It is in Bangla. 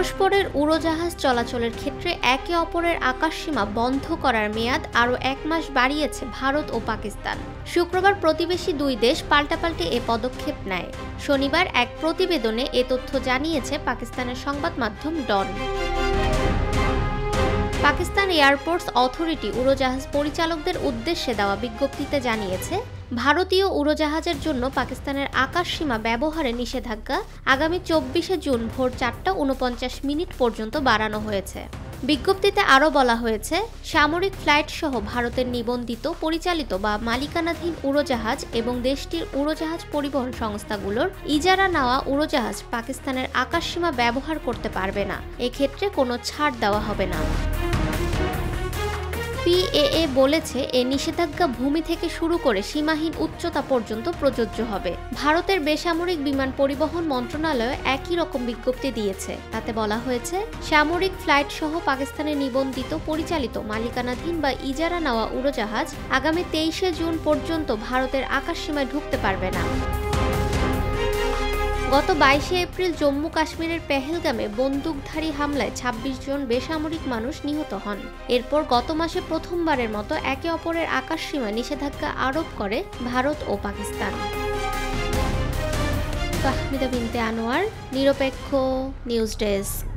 পরস্পরের উড়োজাহাজ চলাচলের ক্ষেত্রে একে অপরের আকাশসীমা বন্ধ করার মেয়াদ আরও 1 মাস বাড়িয়েছে ভারত ও পাকিস্তান। শুক্রবার প্রতিবেশী দুই দেশ পাল্টাপাল্টি এ পদক্ষেপ নেয়। শনিবার এক প্রতিবেদনে এ তথ্য জানিয়েছে পাকিস্তানের সংবাদ মাধ্যম ডন। পাকিস্তান এয়ারপোর্টস অথরিটি উড়োজাহাজ পরিচালকদের উদ্দেশ্যে দেওয়া বিজ্ঞপ্তিতে জানিয়েছে, ভারতীয় উড়োজাহাজের জন্য পাকিস্তানের আকাশসীমা ব্যবহারে নিষেধাজ্ঞা আগামী 24শে জুন ভোর 4:49 পর্যন্ত বাড়ানো হয়েছে। বিজ্ঞপ্তিতে আরও বলা হয়েছে, সামরিক ফ্লাইট সহ ভারতের নিবন্ধিত, পরিচালিত বা মালিকানাধীন উড়োজাহাজ এবং দেশটির উড়োজাহাজ পরিবহন সংস্থাগুলোর ইজারা নেওয়া উড়োজাহাজ পাকিস্তানের আকাশসীমা ব্যবহার করতে পারবে না। এক্ষেত্রে কোনো ছাড় দেওয়া হবে না। পিএএ বলেছে, এই নিষেধাজ্ঞা ভূমি থেকে শুরু করে সীমাহীন উচ্চতা পর্যন্ত প্রযোজ্য হবে। ভারতের বেসামরিক বিমান পরিবহন মন্ত্রণালয় একই রকম বিজ্ঞপ্তি দিয়েছে। তাতে বলা হয়েছে, সামরিক ফ্লাইট সহ পাকিস্তানের নিবন্ধিত, পরিচালিত, মালিকানাধীন বা ইজারা নেওয়া উড়োজাহাজ আগামী 23শে জুন পর্যন্ত ভারতের আকাশসীমায় ঢুকতে পারবে না। গত 22শে এপ্রিল জম্মু কাশ্মীরের পেহেলগামে বন্দুকধারী হামলায় 26 জন বেসামরিক মানুষ নিহত হন। এরপর গত মাসে প্রথমবারের মতো একে অপরের আকাশসীমায় নিষেধাজ্ঞা আরোপ করে ভারত ও পাকিস্তান। ফাহমিদা বিনতে আনোয়ার, নিরপেক্ষ নিউজ ডেস্ক।